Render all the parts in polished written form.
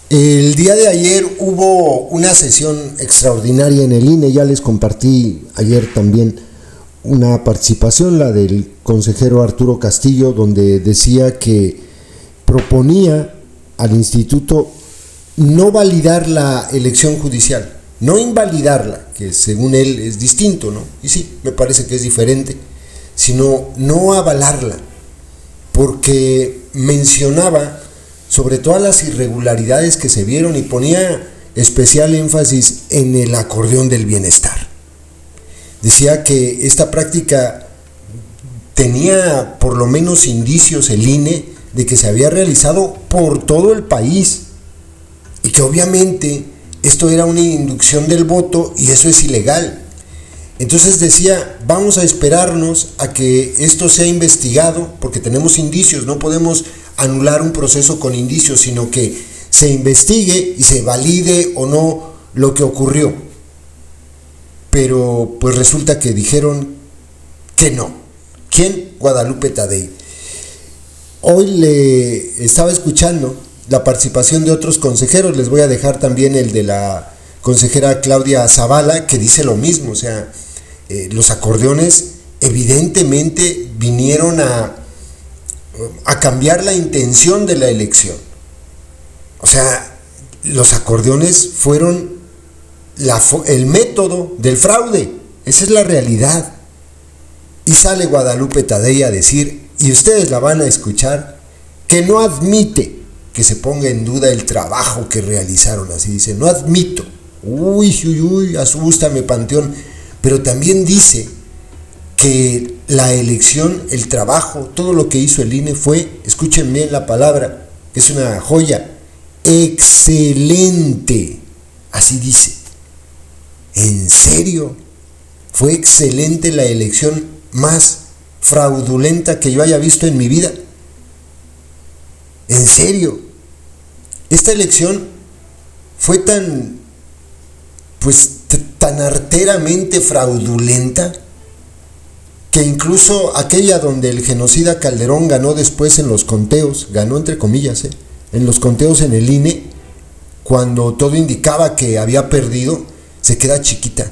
El día de ayer hubo una sesión extraordinaria en el INE, ya les compartí ayer también una participación, la del consejero Arturo Castillo, donde decía que proponía al instituto no validar la elección judicial, no invalidarla, que según él es distinto, ¿no? Y sí, me parece que es diferente, sino no avalarla, porque mencionaba sobre todas las irregularidades que se vieron y ponía especial énfasis en el acordeón del bienestar. Decía que esta práctica tenía por lo menos indicios el INE de que se había realizado por todo el país y que obviamente esto era una inducción del voto y eso es ilegal. Entonces decía, vamos a esperarnos a que esto sea investigado porque tenemos indicios, no podemos anular un proceso con indicios, sino que se investigue y se valide o no lo que ocurrió. Pero pues resulta que dijeron que no. ¿Quién? Guadalupe Tadei. Hoy le estaba escuchando la participación de otros consejeros, les voy a dejar también el de la consejera Claudia Zavala, que dice lo mismo, o sea, los acordeones evidentemente vinieron a cambiar la intención de la elección. O sea, los acordeones fueron el método del fraude, esa es la realidad. Y sale Guadalupe Tadei a decir, y ustedes la van a escuchar, que no admite que se ponga en duda el trabajo que realizaron, así dice, no admito, asústame Panteón, pero también dice que la elección, el trabajo, todo lo que hizo el INE fue, escuchen bien la palabra, es una joya, excelente, así dice. ¿En serio? Fue excelente la elección más fraudulenta que yo haya visto en mi vida. ¿En serio? Esta elección fue tan arteramente fraudulenta que incluso aquella donde el genocida Calderón ganó después en los conteos, ganó entre comillas, en los conteos en el INE, cuando todo indicaba que había perdido, se queda chiquita.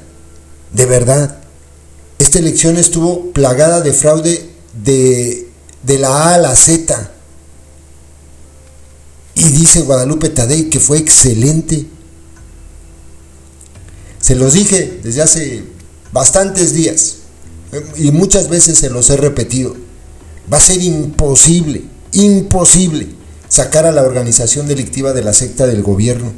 De verdad, esta elección estuvo plagada de fraude de la A a la Z. Y dice Guadalupe Tadei que fue excelente. Se los dije desde hace bastantes días y muchas veces se los he repetido. Va a ser imposible sacar a la organización delictiva de la secta del gobierno,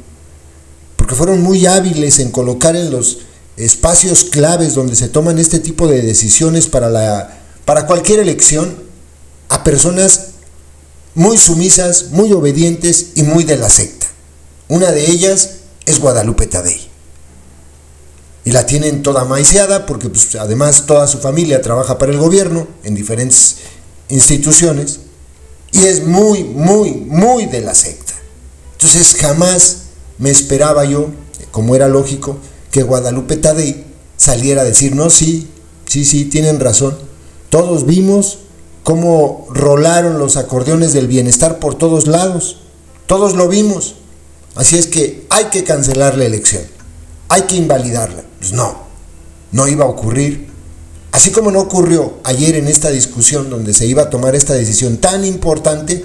porque fueron muy hábiles en colocar en los espacios claves donde se toman este tipo de decisiones para cualquier elección a personas muy sumisas, muy obedientes y muy de la secta. Una de ellas es Guadalupe Tadei. Y la tienen toda maiciada porque pues, además toda su familia trabaja para el gobierno en diferentes instituciones y es muy de la secta. Entonces jamás me esperaba yo, como era lógico, que Guadalupe Tadei saliera a decir, no, sí, tienen razón. Todos vimos cómo rolaron los acordeones del bienestar por todos lados. Todos lo vimos. Así es que hay que cancelar la elección. Hay que invalidarla. Pues no iba a ocurrir. Así como no ocurrió ayer en esta discusión donde se iba a tomar esta decisión tan importante,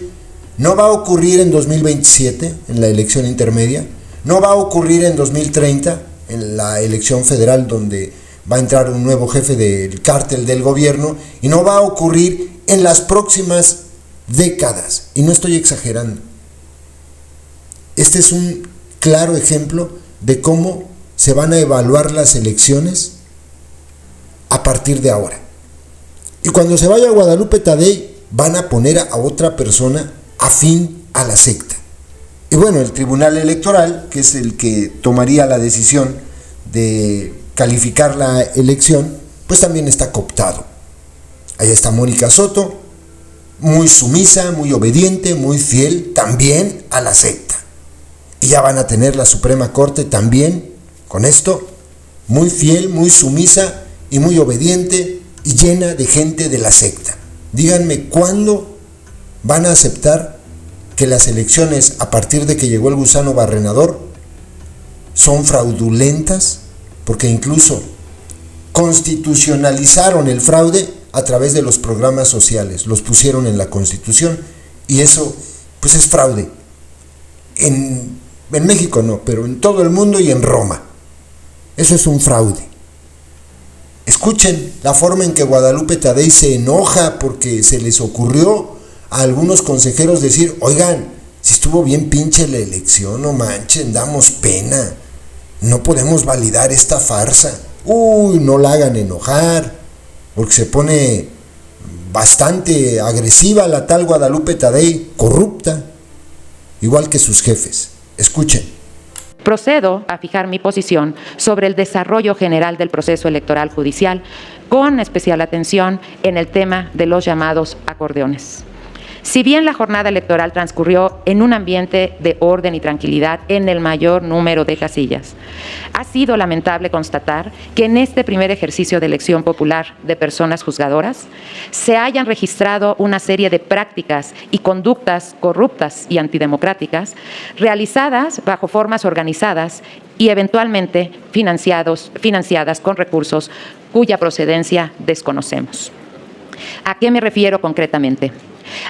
no va a ocurrir en 2027, en la elección intermedia, no va a ocurrir en 2030, en la elección federal donde va a entrar un nuevo jefe del cártel del gobierno, y no va a ocurrir en las próximas décadas. Y no estoy exagerando. Este es un claro ejemplo de cómo se van a evaluar las elecciones a partir de ahora. Y cuando se vaya Guadalupe Tadei, van a poner a otra persona afín a la secta. Y bueno, el Tribunal Electoral, que es el que tomaría la decisión de calificar la elección, pues también está cooptado. Ahí está Mónica Soto, muy sumisa, muy obediente, muy fiel también a la secta. Y ya van a tener la Suprema Corte también, con esto, muy fiel, muy sumisa y muy obediente y llena de gente de la secta. Díganme, ¿cuándo van a aceptar que que las elecciones, a partir de que llegó el gusano barrenador, son fraudulentas, porque incluso constitucionalizaron el fraude a través de los programas sociales, los pusieron en la Constitución, y eso pues es fraude. En México no, pero en todo el mundo y en Roma. Eso es un fraude. Escuchen la forma en que Guadalupe Tadei se enoja porque se les ocurrió a algunos consejeros decir: oigan, si estuvo bien pinche la elección, no manchen, damos pena, no podemos validar esta farsa. Uy, no la hagan enojar, porque se pone bastante agresiva la tal Guadalupe Tadei, corrupta, igual que sus jefes. Escuchen. Procedo a fijar mi posición sobre el desarrollo general del proceso electoral judicial, con especial atención en el tema de los llamados acordeones. Si bien la jornada electoral transcurrió en un ambiente de orden y tranquilidad en el mayor número de casillas, ha sido lamentable constatar que en este primer ejercicio de elección popular de personas juzgadoras se hayan registrado una serie de prácticas y conductas corruptas y antidemocráticas realizadas bajo formas organizadas y eventualmente financiadas con recursos cuya procedencia desconocemos. ¿A qué me refiero concretamente?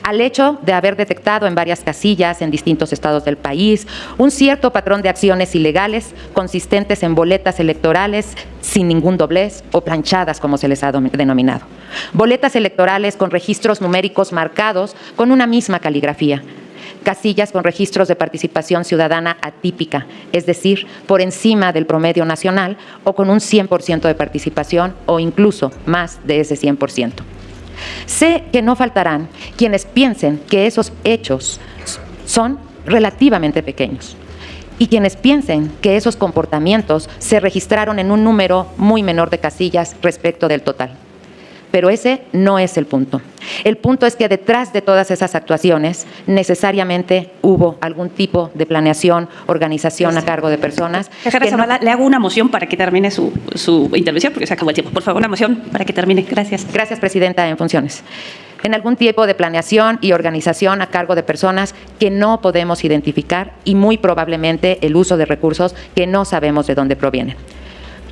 Al hecho de haber detectado en varias casillas en distintos estados del país un cierto patrón de acciones ilegales consistentes en boletas electorales sin ningún doblez o planchadas, como se les ha denominado. Boletas electorales con registros numéricos marcados con una misma caligrafía. Casillas con registros de participación ciudadana atípica, es decir, por encima del promedio nacional o con un 100% de participación o incluso más de ese 100%. Sé que no faltarán quienes piensen que esos hechos son relativamente pequeños y quienes piensen que esos comportamientos se registraron en un número muy menor de casillas respecto del total. Pero ese no es el punto. El punto es que detrás de todas esas actuaciones necesariamente hubo algún tipo de planeación, organización a cargo de personas. Zavala, le hago una moción para que termine su intervención, porque se acabó el tiempo. Por favor, una moción para que termine. Gracias. Gracias, Presidenta, en funciones. En algún tipo de planeación y organización a cargo de personas que no podemos identificar y muy probablemente el uso de recursos que no sabemos de dónde provienen.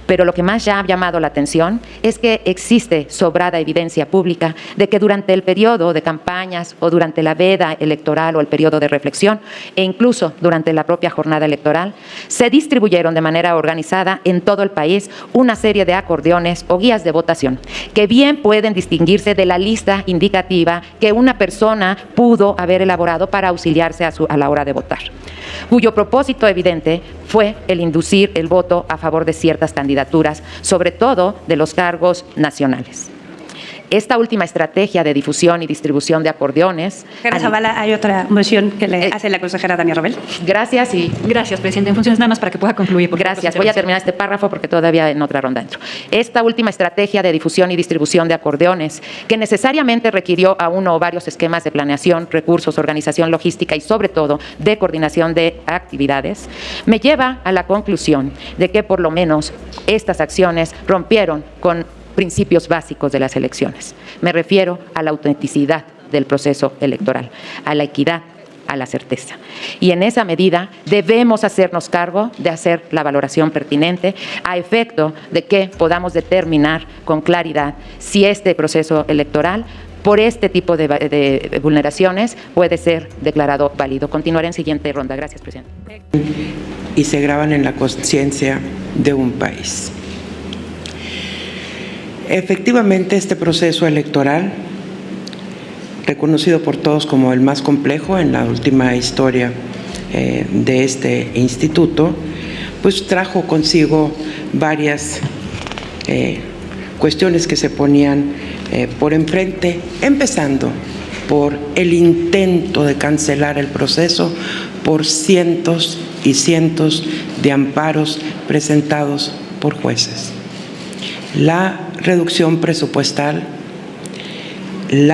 Pero lo que más ya ha llamado la atención es que existe sobrada evidencia pública de que durante el periodo de campañas o durante la veda electoral o el periodo de reflexión e incluso durante la propia jornada electoral se distribuyeron de manera organizada en todo el país una serie de acordeones o guías de votación que bien pueden distinguirse de la lista indicativa que una persona pudo haber elaborado para auxiliarse a la hora de votar, cuyo propósito evidente fue el inducir el voto a favor de ciertas candidaturas, sobre todo de los cargos nacionales. Esta última estrategia de difusión y distribución de acordeones... Zavala, hay otra moción que le hace la consejera Dania Rabel. Gracias. Gracias, Presidenta. En funciones, nada más para que pueda concluir. Gracias. Voy a terminar este párrafo porque todavía en otra ronda entro. Esta última estrategia de difusión y distribución de acordeones, que necesariamente requirió a uno o varios esquemas de planeación, recursos, organización logística y sobre todo de coordinación de actividades, me lleva a la conclusión de que por lo menos estas acciones rompieron con principios básicos de las elecciones. Me refiero a la autenticidad del proceso electoral, a la equidad, a la certeza. Y en esa medida debemos hacernos cargo de hacer la valoración pertinente a efecto de que podamos determinar con claridad si este proceso electoral por este tipo de vulneraciones puede ser declarado válido. Continuaré en siguiente ronda. Gracias, Presidente. Y se graban en la conciencia de un país. Efectivamente, este proceso electoral, reconocido por todos como el más complejo en la última historia de este instituto, pues trajo consigo varias cuestiones que se ponían por enfrente, empezando por el intento de cancelar el proceso por cientos y cientos de amparos presentados por jueces. La reducción presupuestal, el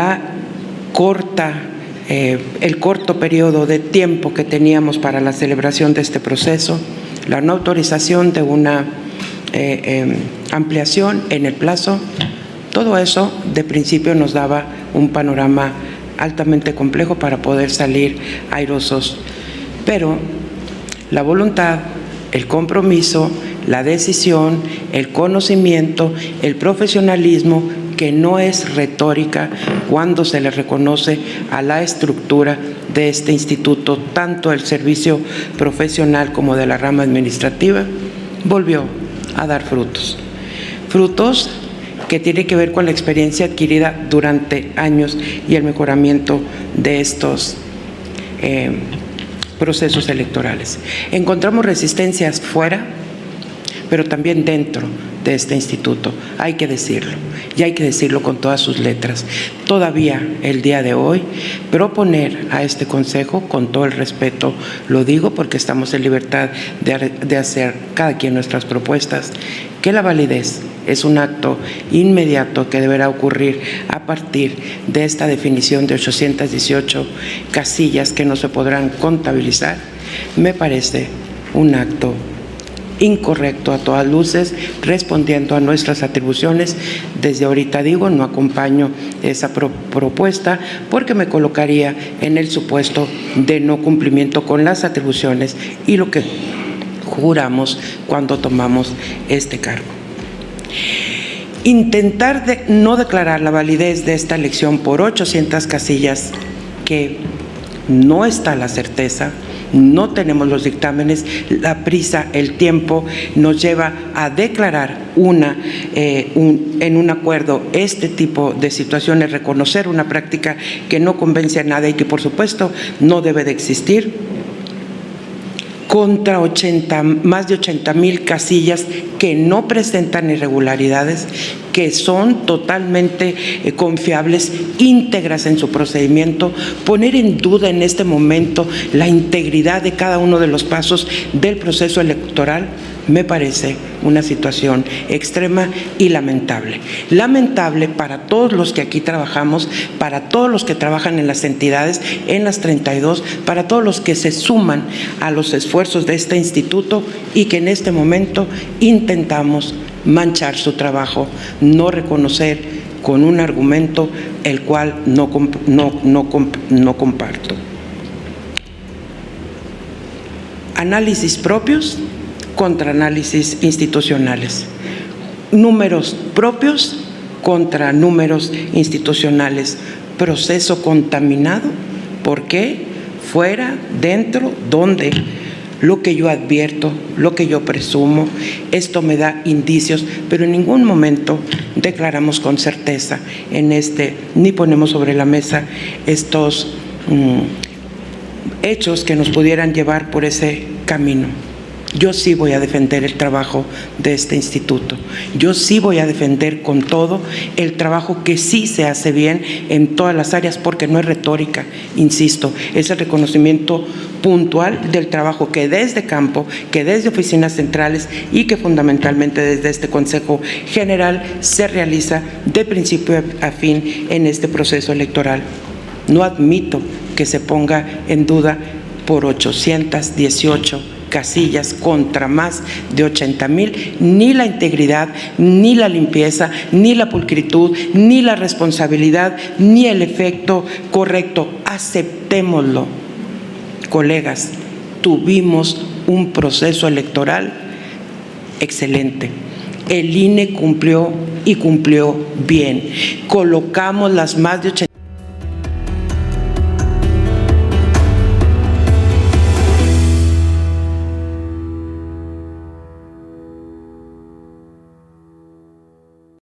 corto periodo de tiempo que teníamos para la celebración de este proceso, la no autorización de una ampliación en el plazo, todo eso de principio nos daba un panorama altamente complejo para poder salir airosos. Pero la voluntad, el compromiso, la decisión, el conocimiento, el profesionalismo, que no es retórica cuando se le reconoce a la estructura de este instituto, tanto el servicio profesional como de la rama administrativa, volvió a dar frutos. Frutos que tienen que ver con la experiencia adquirida durante años y el mejoramiento de estos procesos electorales. Encontramos resistencias fuera, pero también dentro de este instituto. Hay que decirlo, y hay que decirlo con todas sus letras. Todavía el día de hoy, proponer a este Consejo, con todo el respeto, lo digo porque estamos en libertad de hacer cada quien nuestras propuestas, que la validez es un acto inmediato que deberá ocurrir a partir de esta definición de 818 casillas que no se podrán contabilizar, me parece un acto incorrecto a todas luces, respondiendo a nuestras atribuciones. Desde ahorita digo, no acompaño esa propuesta porque me colocaría en el supuesto de no cumplimiento con las atribuciones y lo que juramos cuando tomamos este cargo. Intentar no declarar la validez de esta elección por 800 casillas, que no está la certeza, no tenemos los dictámenes, la prisa, el tiempo nos lleva a declarar en un acuerdo este tipo de situaciones, reconocer una práctica que no convence a nadie y que por supuesto no debe de existir, contra más de 80,000 casillas que no presentan irregularidades, que son totalmente confiables, íntegras en su procedimiento. Poner en duda en este momento la integridad de cada uno de los pasos del proceso electoral me parece una situación extrema y lamentable. Lamentable para todos los que aquí trabajamos, para todos los que trabajan en las entidades, en las 32, para todos los que se suman a los esfuerzos de este instituto y que en este momento intentamos manchar su trabajo, no reconocer con un argumento el cual no comparto. Análisis propios contra análisis institucionales. Números propios contra números institucionales. Proceso contaminado. ¿Por qué? Fuera, dentro, ¿dónde? Lo que yo advierto, lo que yo presumo, esto me da indicios, pero en ningún momento declaramos con certeza ni ponemos sobre la mesa estos hechos que nos pudieran llevar por ese camino. Yo sí voy a defender el trabajo de este instituto. Yo sí voy a defender con todo el trabajo que sí se hace bien en todas las áreas, porque no es retórica, insisto, es el reconocimiento puntual del trabajo que desde campo, que desde oficinas centrales y que fundamentalmente desde este Consejo General se realiza de principio a fin en este proceso electoral. No admito que se ponga en duda por 818 casillas contra más de 80,000, ni la integridad, ni la limpieza, ni la pulcritud, ni la responsabilidad, ni el efecto correcto. Aceptémoslo. Colegas, tuvimos un proceso electoral excelente. El INE cumplió y cumplió bien. Colocamos las más de